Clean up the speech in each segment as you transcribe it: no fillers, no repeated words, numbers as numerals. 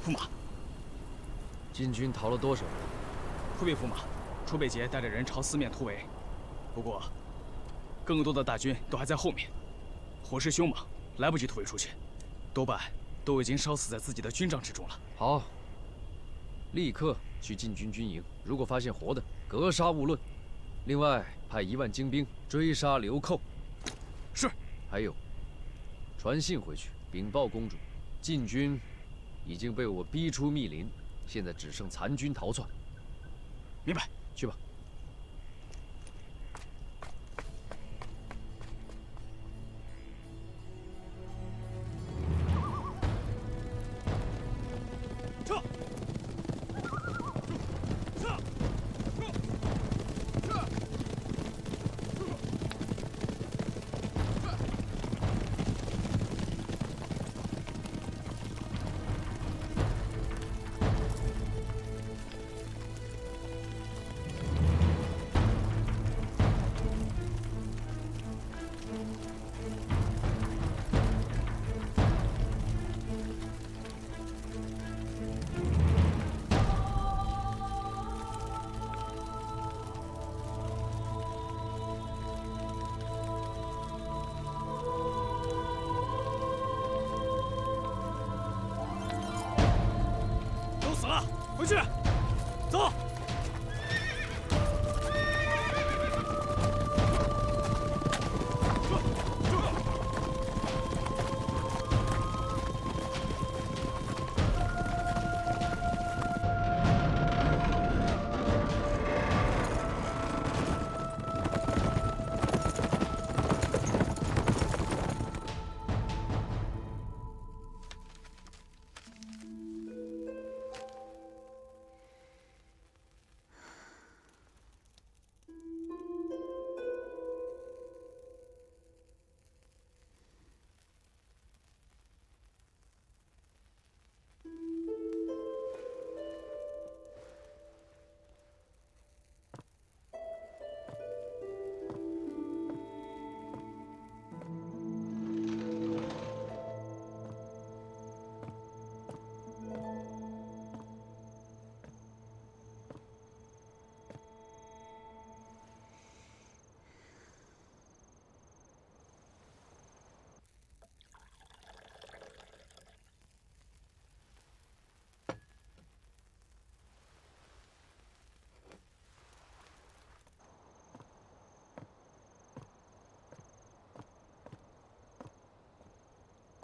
驸马，晋军逃了多少人？回禀驸马，楚北捷带着人朝四面突围，不过更多的大军都还在后面，火势凶猛，来不及突围出去，多半都已经烧死在自己的军帐之中了。好，立刻去晋军军营，如果发现活的，格杀勿论。另外，派1万精兵追杀流寇。是。还有，传信回去禀报公主，晋军已经被我逼出密林，现在只剩残军逃窜。明白，去吧。撤！撤！回去，走。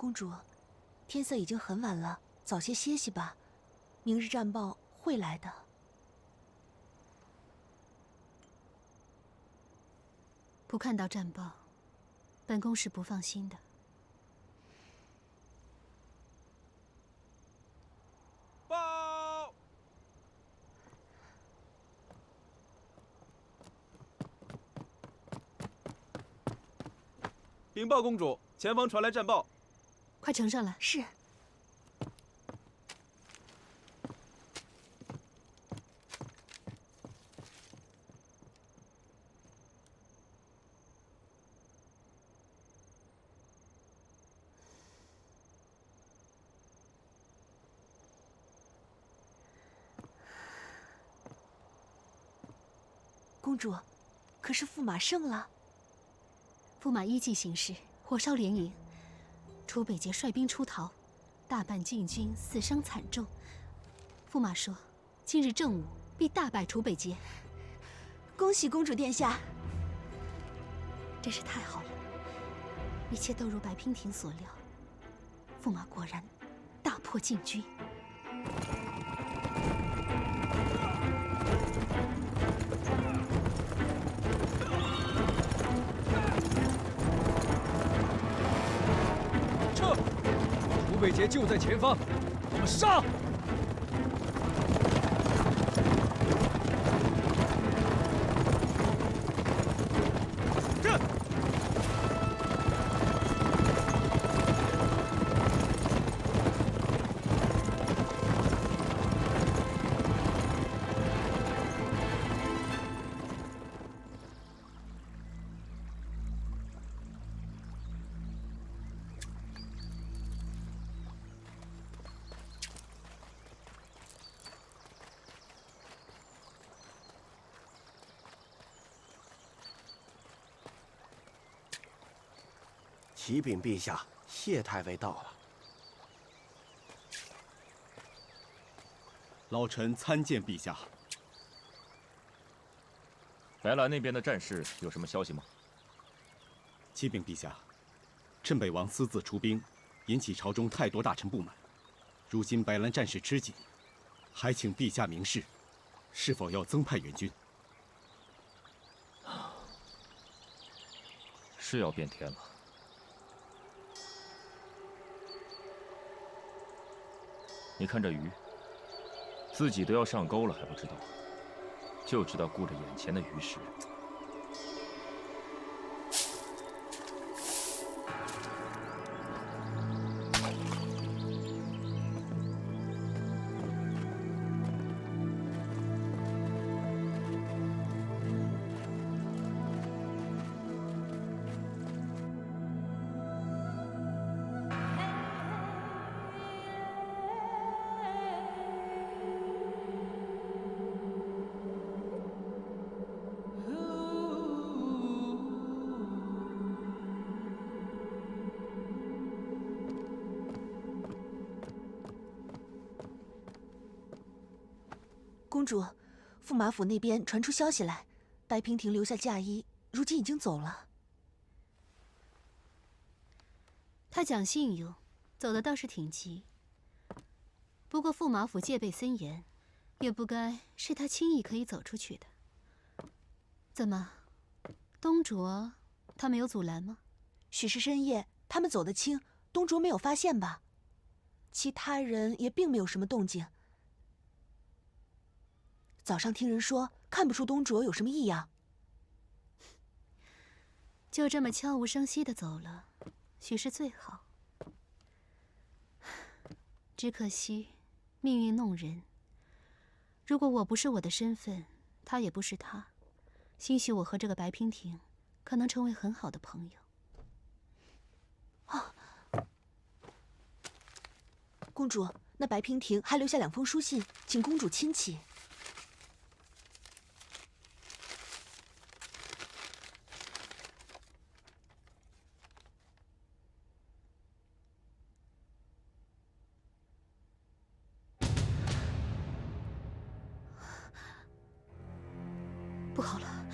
公主，天色已经很晚了，早些歇息吧。明日战报会来的。不看到战报，本宫是不放心的。报！禀报公主，前方传来战报。快呈上来。是。公主，可是驸马胜了？驸马依计行事，火烧连营。楚北捷率兵出逃，大半晋军死伤惨重。驸马说，今日正午必大败楚北捷。恭喜公主殿下！真是太好了，一切都如白娉婷所料，驸马果然大破晋军。楚北捷就在前方，我们杀！战！启禀陛下，谢太尉到了。老臣参见陛下。白兰那边的战事有什么消息吗？启禀陛下，镇北王私自出兵，引起朝中太多大臣不满。如今白兰战事吃紧，还请陛下明示，是否要增派援军？是要变天了。你看这鱼，自己都要上钩了还不知道，就知道顾着眼前的鱼食。公主，驸马府那边传出消息来，白娉婷留下嫁衣，如今已经走了。他讲信用，走的倒是挺急。不过驸马府戒备森严，也不该是他轻易可以走出去的。怎么，东卓他没有阻拦吗？许是深夜，他们走得轻，东卓没有发现吧？其他人也并没有什么动静。早上听人说，看不出东卓有什么异样。就这么悄无声息地走了，许是最好。只可惜，命运弄人。如果我不是我的身份，他也不是他，兴许我和这个白娉婷可能成为很好的朋友。啊，公主，那白娉婷还留下2封书信，请公主亲启。不好了，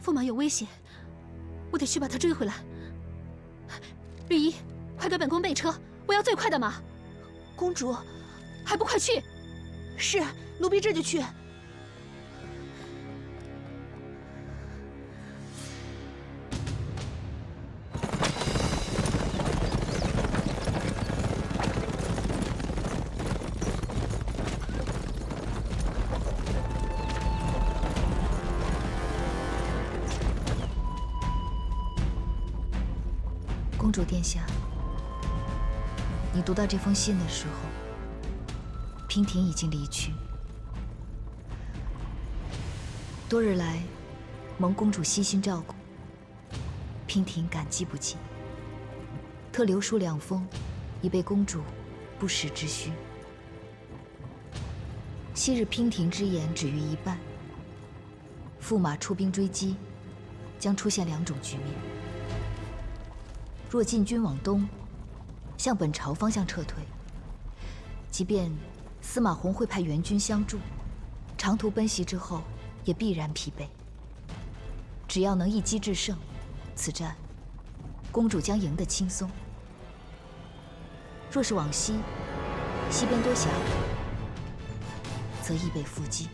驸马有危险，我得去把他追回来。绿衣，快给本宫备车，我要最快的马。公主，还不快去！是，奴婢这就去。公主殿下，你读到这封信的时候，娉婷已经离去。多日来，蒙公主悉心照顾，娉婷感激不尽，特留书2封，以备公主不时之需。昔日娉婷之言止于一半，驸马出兵追击，将出现2种局面。若进军往东，向本朝方向撤退，即便司马弘会派援军相助，长途奔袭之后也必然疲惫。只要能一击制胜，此战公主将赢得轻松。若是往西，西边多峡谷，则易被伏击。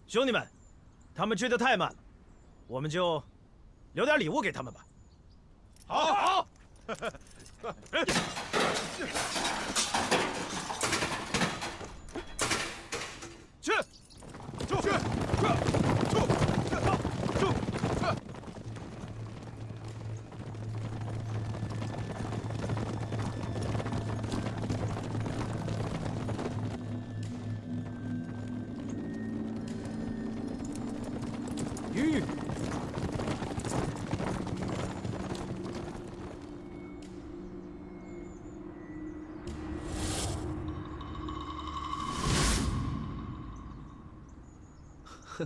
兄弟们，他们追得太慢了，我们就留点礼物给他们吧。好，好。去，住，去，住。鱼。哼，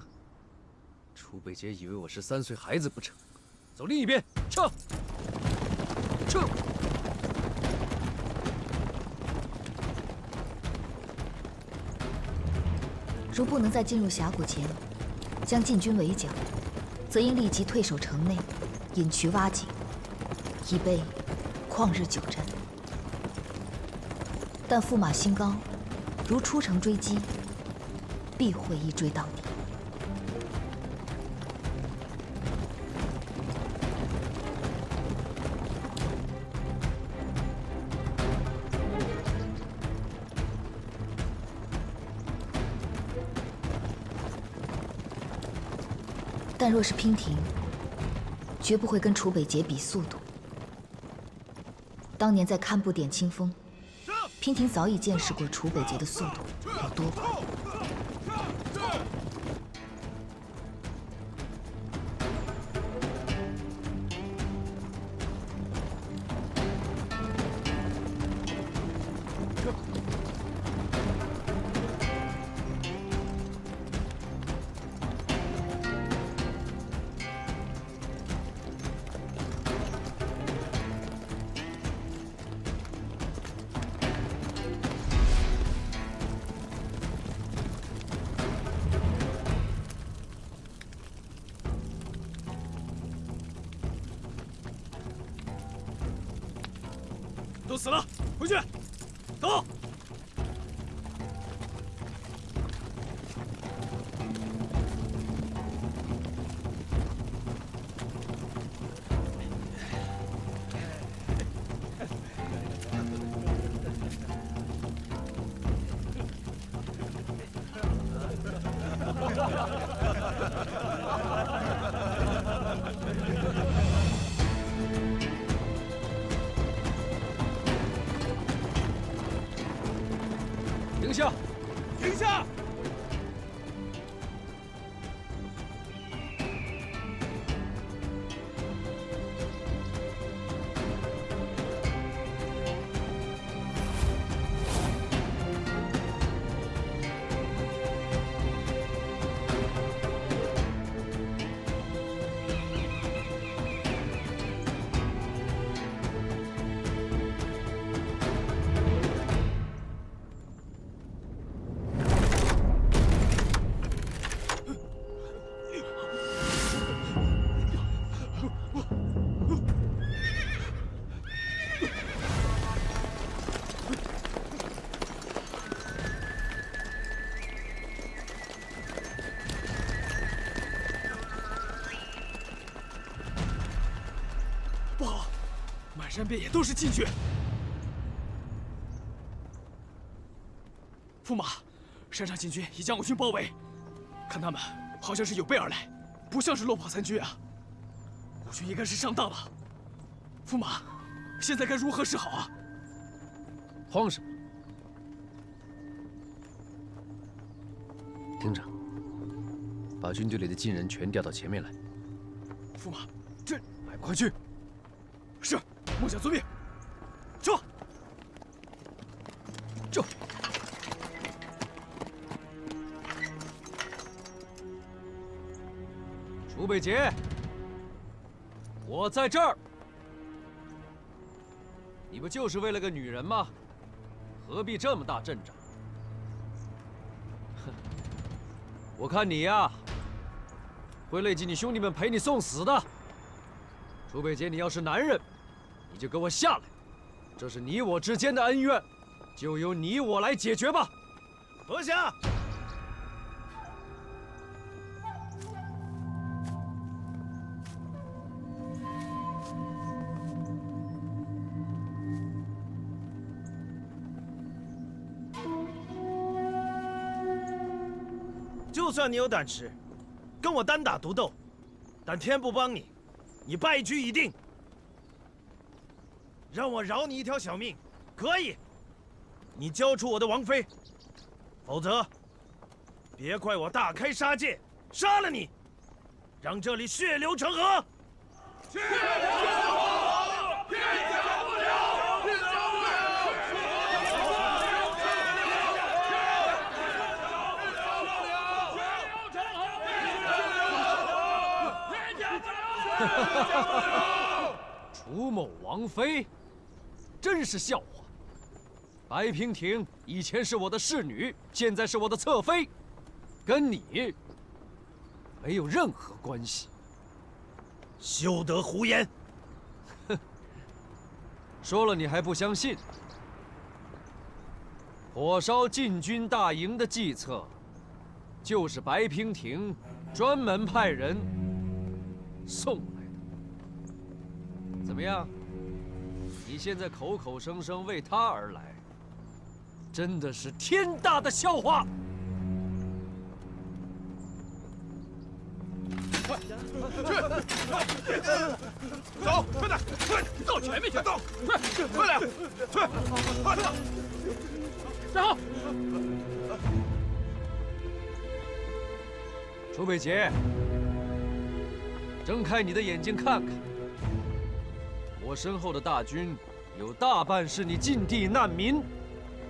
楚北杰以为我是3岁孩子不成？走另一边，撤！撤！如不能在进入峡谷前将禁军围剿，则应立即退守城内，引渠挖井，以备旷日久战。但驸马心高，如出城追击，必会一追到底。但若是娉婷，绝不会跟楚北杰比速度。当年在堪布点清风，娉婷早已见识过楚北杰的速度有多快。都死了，回去，走。停下！停下！不好，满山遍野都是禁军。驸马，山上禁军已将我军包围，看他们好像是有备而来，不像是落跑参军啊。我军应该是上当了。驸马，现在该如何是好啊？慌什么？听着，把军队里的禁人全调到前面来。驸马，这快去！是，末将遵命。撤！撤！楚北杰，我在这儿。你不就是为了个女人吗？何必这么大阵仗？哼，我看你呀，会累及你兄弟们陪你送死的。楚北杰，你要是男人，你就给我下来。这是你我之间的恩怨，就由你我来解决吧。坐下。就算你有胆识，跟我单打独斗，但天不帮你，你败局已定。让我饶你一条小命，可以。你交出我的王妃，否则，别怪我大开杀戒，杀了你，让这里血流成河。血流成河，天降不了，天降不了。楚某王妃，真是笑话。白娉婷以前是我的侍女，现在是我的侧妃，跟你没有任何关系。休得胡言！哼，说了你还不相信？火烧禁军大营的计策，就是白娉婷专门派人送来的。怎么样？你现在口口声声为他而来，真的是天大的笑话！快，去！走，快点，快到前面去！走，快点，去，快点！站好！楚北杰，睁开你的眼睛看看，我身后的大军有大半是你禁地难民。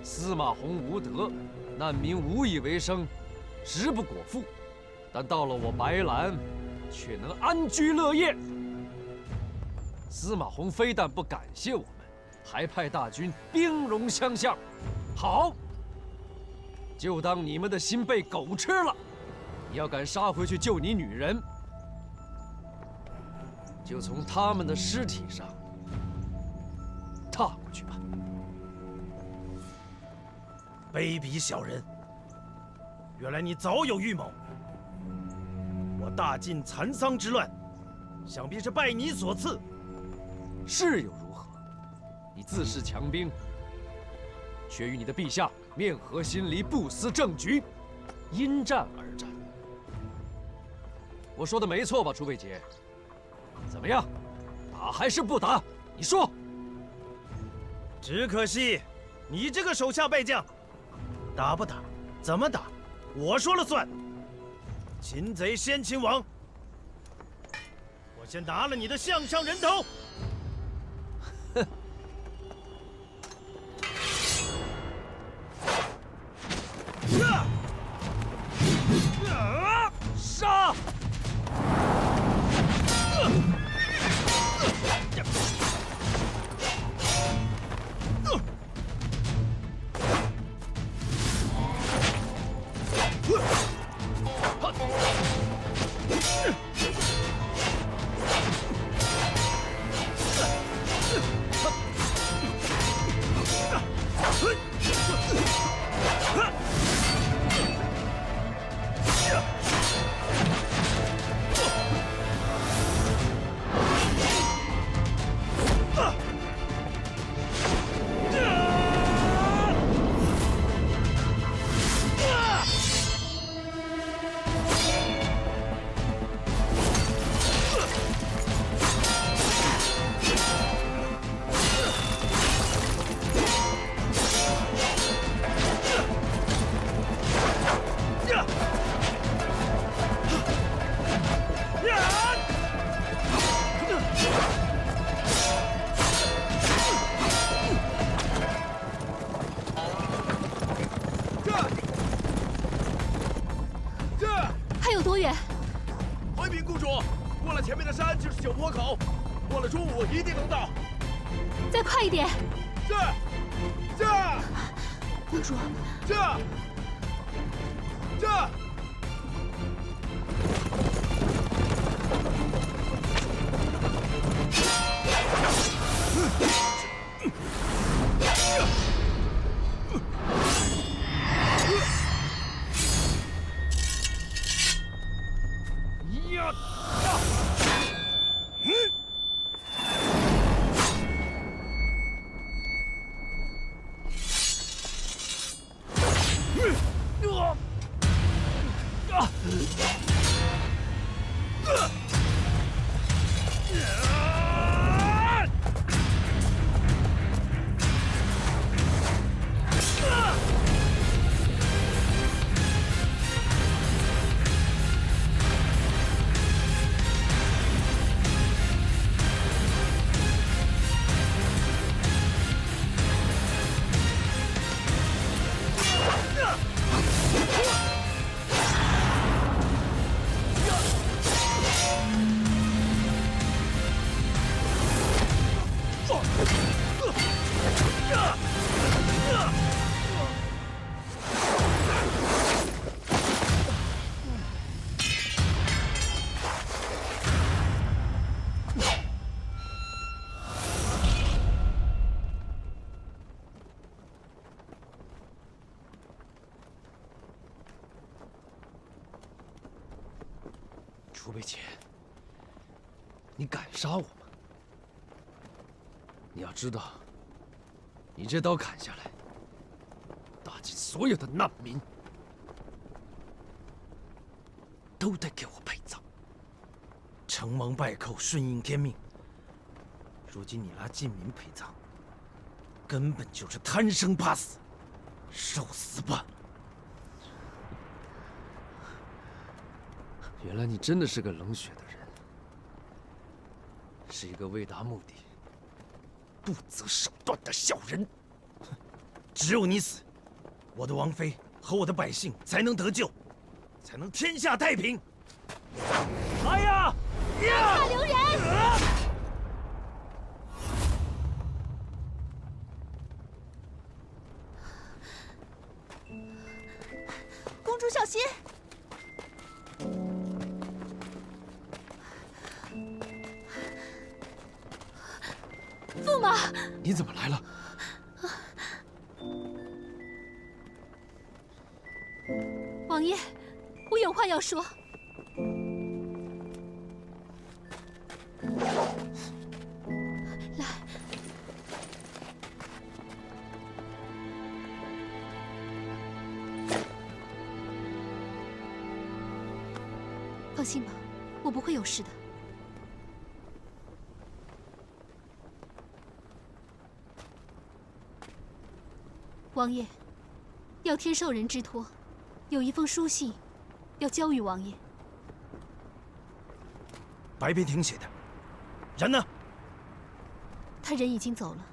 司马弘无德，难民无以为生，食不果腹，但到了我白兰，却能安居乐业。司马弘非但不感谢我们，还派大军兵戎相向。好，就当你们的心被狗吃了。你要敢杀回去救你女人，就从他们的尸体上踏过去吧。卑鄙小人！原来你早有预谋。我大晋蚕桑之乱，想必是拜你所赐。是又如何？你自恃强兵，却与你的陛下面和心离，不思政局，因战而战。我说的没错吧，楚北杰？怎么样，打还是不打？你说。只可惜，你这个手下败将，打不打，怎么打，我说了算。擒贼先擒王，我先拿了你的项上人头。哼！杀！还有多远？回禀公主，过了前面的山就是九坡口，过了中午一定能到。再快一点！是，是。公主，是，是。楚北姐，你敢杀我吗？你要知道，你这刀砍下来，大晋所有的难民都得给我陪葬。承蒙败寇，顺应天命。如今你拉晋民陪葬，根本就是贪生怕死，受死吧！原来你真的是个冷血的人，是一个为达目的不择手段的小人。只有你死，我的王妃和我的百姓才能得救，才能天下太平。来呀！大留人！公主小心！驸马，你怎么来了？王爷，我有话要说。来，放心吧，我不会有事的。王爷，要天授人之托，有一封书信要交与王爷。白边亭写的，人呢？他人已经走了，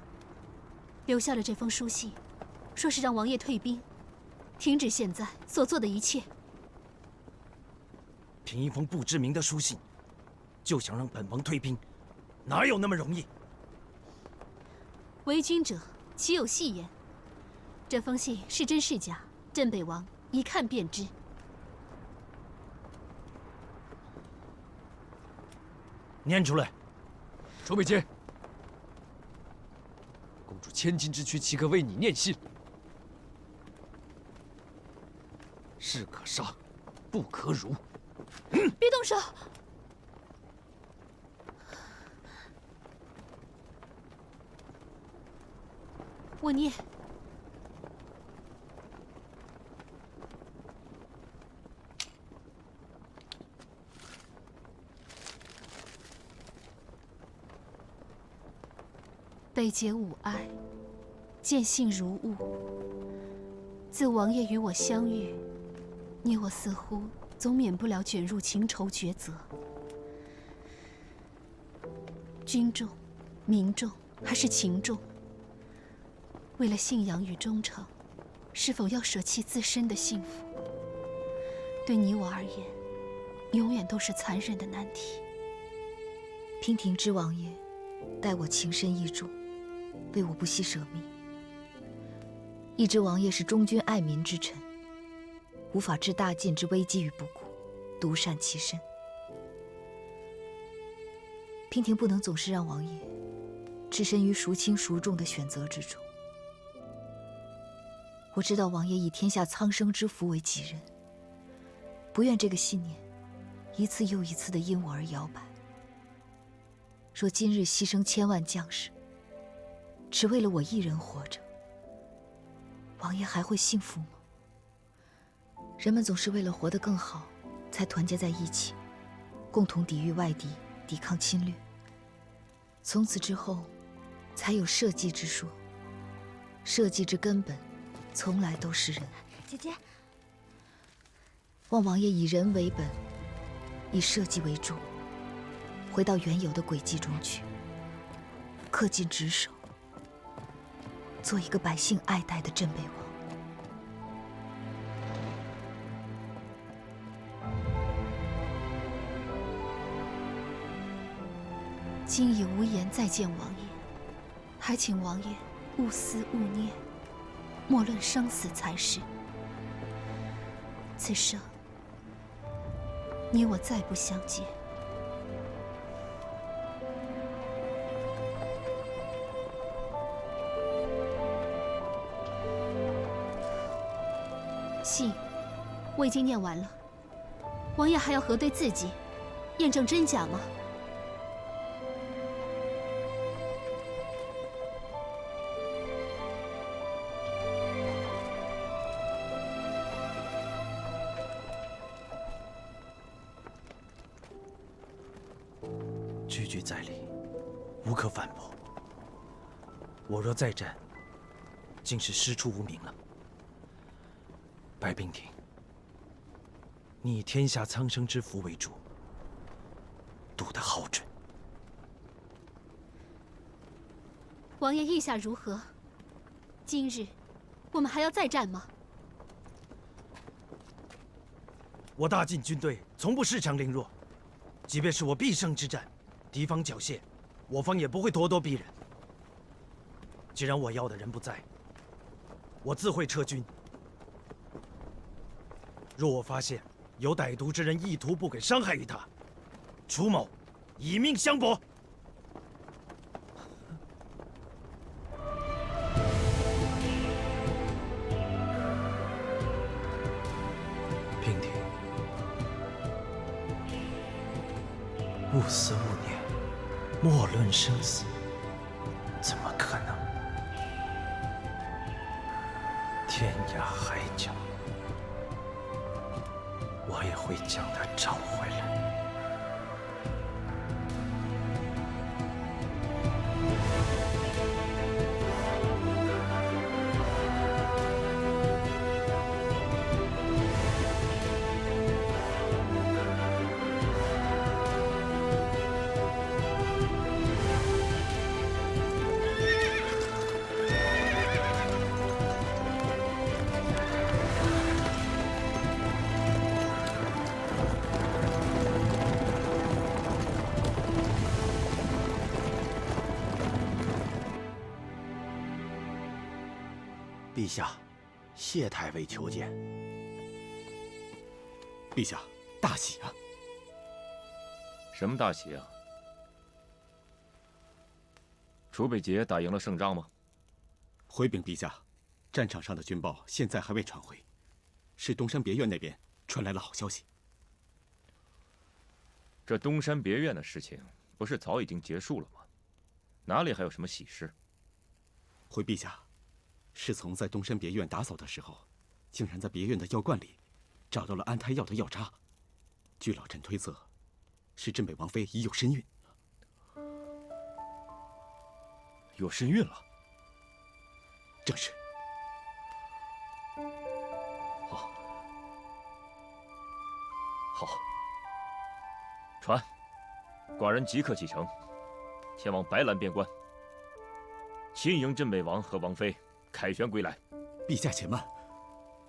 留下了这封书信，说是让王爷退兵，停止现在所做的一切。凭一封不知名的书信，就想让本王退兵，哪有那么容易？为君者，岂有戏言？这封信是真是假，镇北王一看便知。念出来。楚北姐，公主千金之躯，岂可为你念信？士可杀，不可辱。别动手！我念。北节吾哀，见信如晤。自王爷与我相遇，你我似乎总免不了卷入情仇抉择。君重、民重还是情重？为了信仰与忠诚，是否要舍弃自身的幸福？对你我而言，永远都是残忍的难题。娉婷之王爷待我情深意重，为我不惜舍命。一之王爷是忠君爱民之臣，无法置大晋之危机于不顾，独善其身。娉婷不能总是让王爷置身于孰轻孰重的选择之中。我知道王爷以天下苍生之福为己任，不愿这个信念一次又一次地因我而摇摆。若今日牺牲千万将士，只为了我一人活着，王爷还会幸福吗？人们总是为了活得更好，才团结在一起，共同抵御外敌，抵抗侵略。从此之后，才有社稷之说。社稷之根本，从来都是人。姐姐，望王爷以人为本，以社稷为重，回到原有的轨迹中去，恪尽职守，做一个百姓爱戴的镇北王。今已无颜再见王爷，还请王爷勿思勿念，莫论生死才是。此生，你我再不相见。信，我已经念完了。王爷还要核对字迹，验证真假吗？句句在理，无可反驳。我若再战，竟是师出无名了。白冰亭，你以天下苍生之福为主，赌得好准。王爷意下如何？今日我们还要再战吗？我大晋军队从不恃强凌弱，即便是我必胜之战，敌方缴械，我方也不会咄咄逼人。既然我要的人不在，我自会撤军。若我发现有歹毒之人意图不轨伤害于他，楚某以命相搏。平亭，勿思勿念，莫论生死，怎么可能？天涯海角，我也会将他找回来。陛下，谢太尉求见。陛下，大喜啊！什么大喜啊？楚北捷打赢了胜仗吗？回禀陛下，战场上的军报现在还未传回，是东山别院那边传来了好消息。这东山别院的事情不是早已经结束了吗？哪里还有什么喜事？回陛下，侍从在东山别院打扫的时候，竟然在别院的药罐里找到了安胎药的药渣。据老臣推测，是镇北王妃已有身孕。有身孕了？正是。好，好。传，寡人即刻启程，前往白兰边关，亲迎镇北王和王妃凯旋归来。陛下且慢，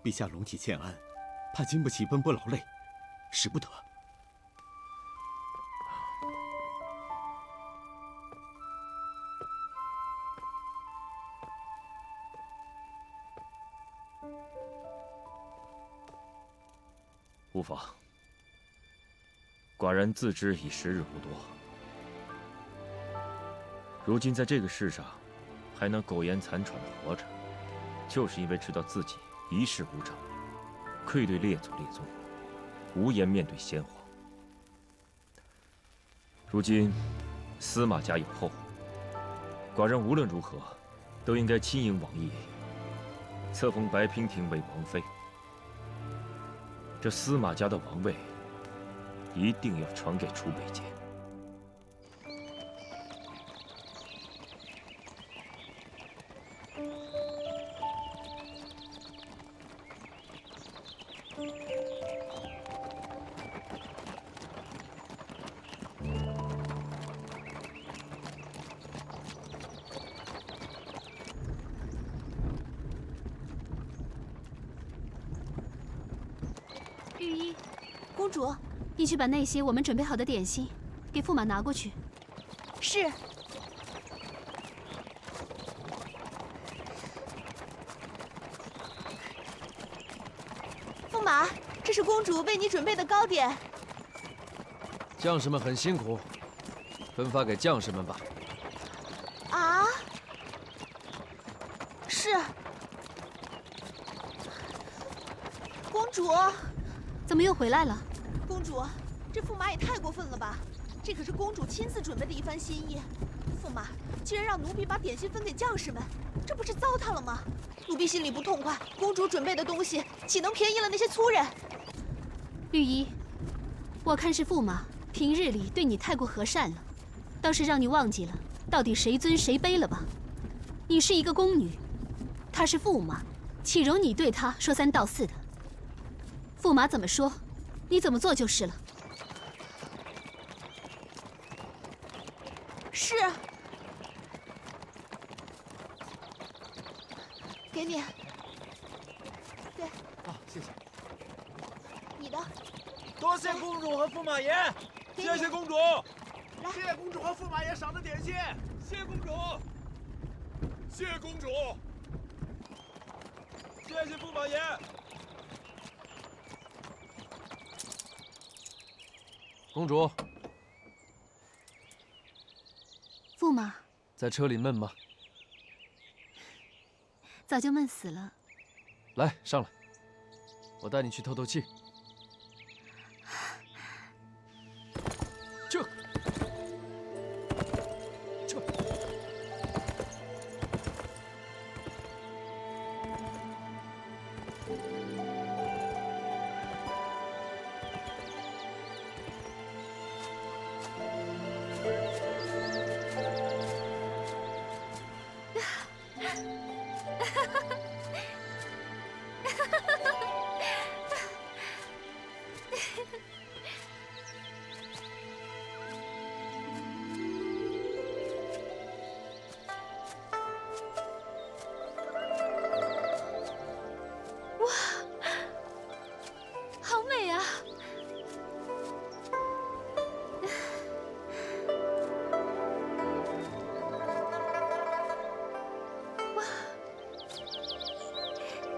陛下龙体欠安，怕经不起奔波劳累，使不得。无妨，寡人自知已时日无多，如今在这个世上还能苟延残喘的活着，就是因为知道自己一事无成，愧对列祖列宗，无颜面对先皇。如今司马家有后，寡人无论如何都应该亲迎王爷，册封白娉婷为王妃。这司马家的王位一定要传给楚北捷。御医，公主，你去把那些我们准备好的点心给驸马拿过去。是。驸马，这是公主为你准备的糕点。将士们很辛苦，分发给将士们吧。啊？是。公主。怎么又回来了？公主，这驸马也太过分了吧！这可是公主亲自准备的一番心意，驸马居然让奴婢把点心分给将士们，这不是糟蹋了吗？奴婢心里不痛快，公主准备的东西岂能便宜了那些粗人？绿衣，我看是驸马平日里对你太过和善了，倒是让你忘记了到底谁尊谁卑了吧？你是一个宫女，他是驸马，岂容你对他说三道四的？驸马怎么说，你怎么做就是了。是。给你。对。啊，谢谢。你的。多谢公主和驸马爷，谢谢公主。来，谢公主和驸马爷赏的点心，谢公主，谢公主，谢谢驸马爷。公主，驸马在车里闷吗？早就闷死了。来，上来，我带你去透透气。这。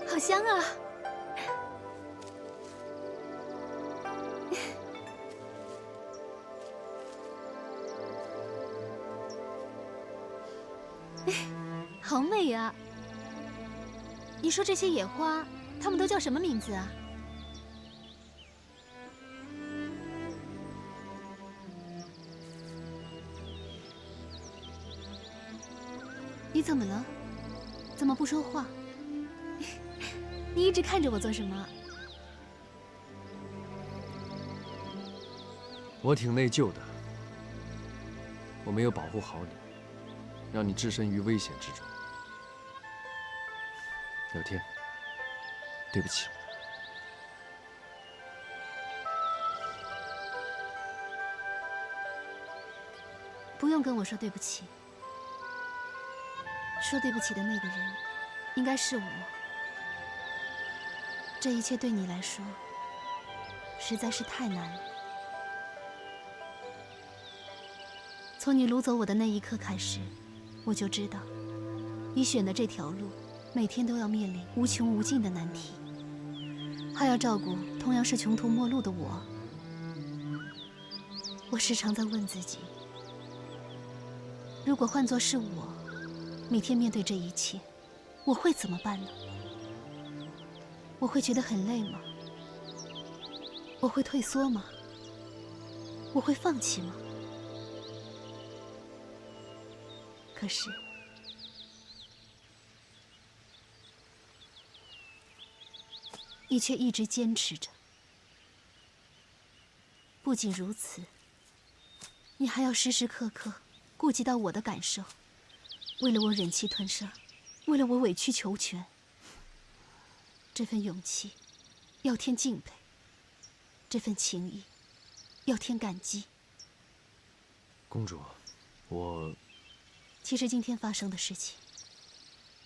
好香啊！好美啊！你说这些野花，它们都叫什么名字啊？你怎么了？怎么不说话？你一直看着我做什么？我挺内疚的，我没有保护好你，让你置身于危险之中。有天，对不起。不用跟我说对不起。说对不起的那个人，应该是我。这一切对你来说，实在是太难了。从你掳走我的那一刻开始，我就知道，你选的这条路，每天都要面临无穷无尽的难题，还要照顾同样是穷途末路的我。我时常在问自己，如果换作是我，每天面对这一切，我会怎么办呢？我会觉得很累吗？我会退缩吗？我会放弃吗？可是，你却一直坚持着。不仅如此，你还要时时刻刻顾及到我的感受，为了我忍气吞声，为了我委曲求全。这份勇气，要添敬佩；这份情谊，要添感激。公主，我……其实今天发生的事情，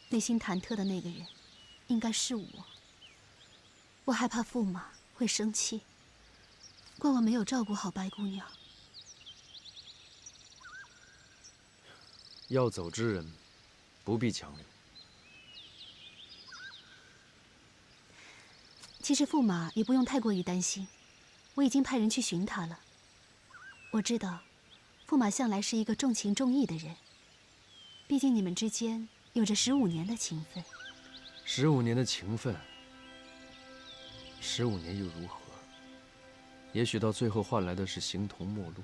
内心忐忑的那个人，应该是我。我害怕驸马会生气，怪我没有照顾好白姑娘。要走之人，不必强留。其实驸马也不用太过于担心，我已经派人去寻他了。我知道，驸马向来是一个重情重义的人，毕竟你们之间有着15年的情分。15年的情分，15年又如何？也许到最后换来的是形同陌路。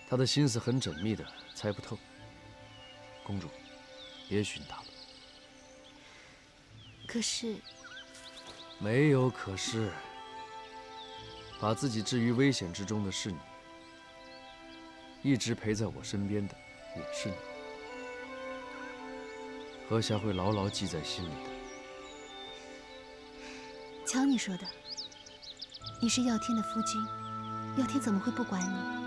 他的心思很缜密的，猜不透。公主，别寻他了。可是，没有可是。把自己置于危险之中的是你，一直陪在我身边的也是你。阁下会牢牢记在心里的。瞧你说的，你是耀天的夫君，耀天怎么会不管你？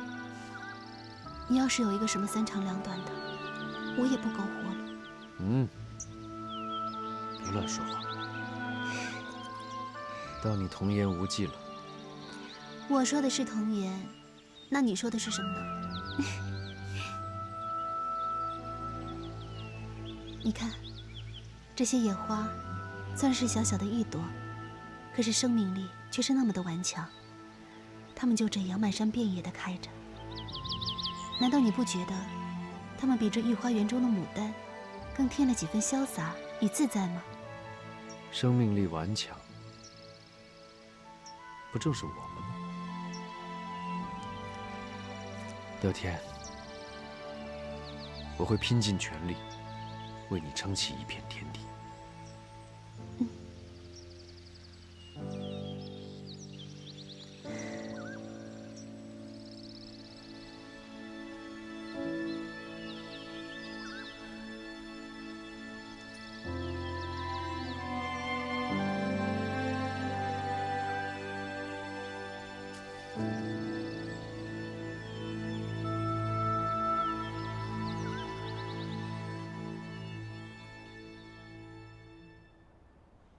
你要是有一个什么三长两短的，我也不苟活了。别乱说话。当你童言无忌了。我说的是童言，那你说的是什么呢？你看，这些野花，虽然是小小的一朵，可是生命力却是那么的顽强。它们就这样满山遍野的开着。难道你不觉得，它们比这御花园中的牡丹，更添了几分潇洒与自在吗？生命力顽强，不正是我们吗？乐天，我会拼尽全力，为你撑起一片天地。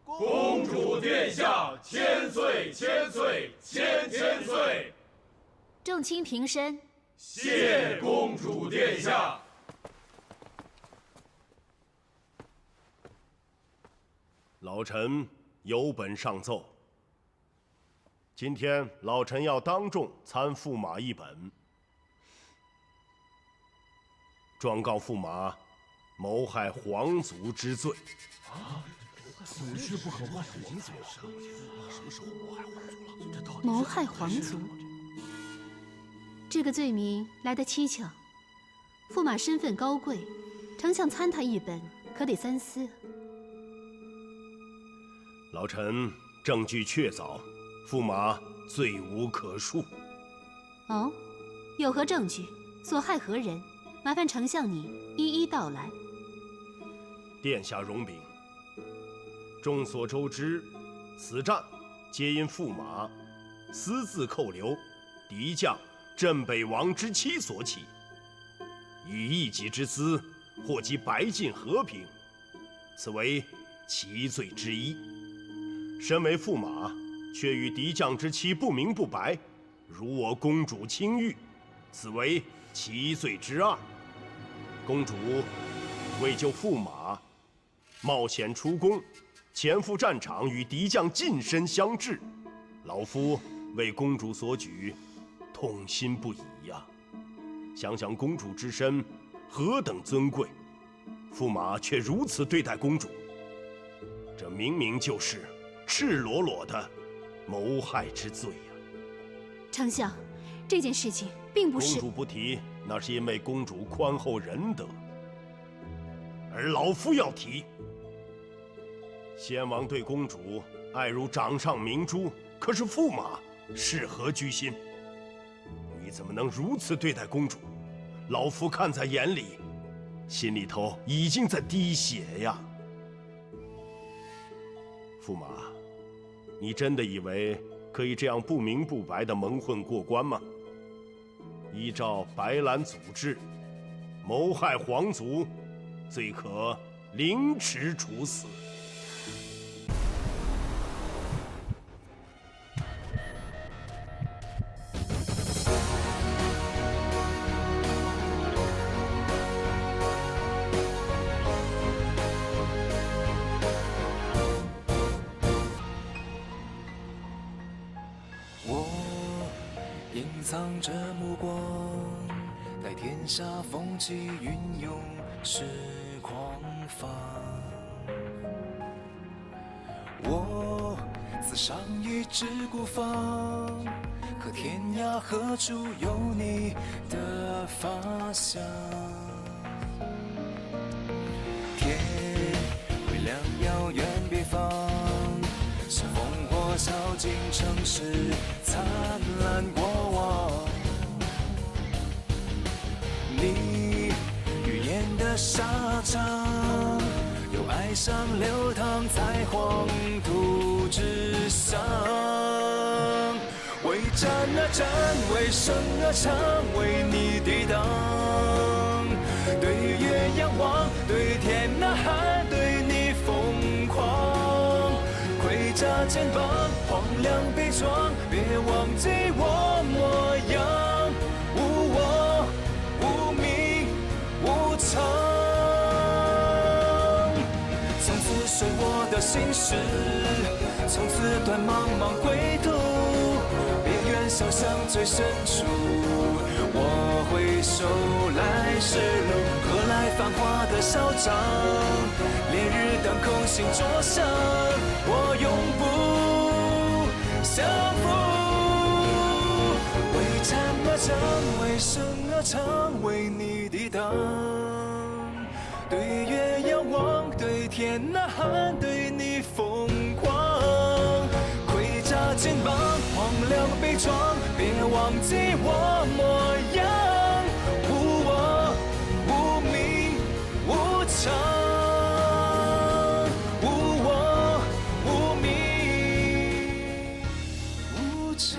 公主殿下，千岁千岁千千岁！众卿平身。谢公主殿下。老臣有本上奏。今天老臣要当众参驸马一本，状告驸马谋害皇族之罪。此事不可外皇族啊！什么时候谋害皇族了？谋害皇族，这个罪名来得蹊跷。驸马身份高贵，丞相参他一本，可得三思。老臣证据确凿，驸马罪无可恕。哦，有何证据？所害何人？麻烦丞相你一一道来。殿下容禀。众所周知，此战皆因驸马私自扣留敌将镇北王之妻所起，以一己之私祸及白晋和平，此为其罪之一。身为驸马，却与敌将之妻不明不白，辱我公主清誉，此为其罪之二。公主为救驸马，冒险出宫，前赴战场与敌将近身相峙，老夫为公主所举，痛心不已呀。想想公主之身何等尊贵，驸马却如此对待公主，这明明就是赤裸裸的谋害之罪呀！丞相，这件事情并不是……公主不提，那是因为公主宽厚仁德，而老夫要提。先王对公主爱如掌上明珠，可是驸马是何居心？你怎么能如此对待公主？老夫看在眼里，心里头已经在滴血呀！驸马，你真的以为可以这样不明不白的蒙混过关吗？依照白兰祖制，谋害皇族，罪可凌迟处死。藏着目光，待天下风起云涌时狂放。我自死伤一枝孤芳。可天涯何处有你的发香？天微亮，遥远别方，是烽火烧尽城市灿烂过往。你语言的沙场，有爱上流淌在黄土之上。为战啊战，为生啊唱，为你抵挡。对月仰望，对天呐喊，对你疯狂。盔甲肩膀，荒凉悲壮，别忘记我模样。无我，无名，无常。从此随我的心事，从此断茫茫归途。小巷最深处，我回首来时路，何来繁华的嚣张？烈日当空，心灼伤，我永不降服。为战啊战，为生啊唱，为你抵挡。对月仰望，对天呐喊，对你疯狂。肩膀荒凉悲壮，别忘记我模样。无我，无名，无常。无我，无名，无常。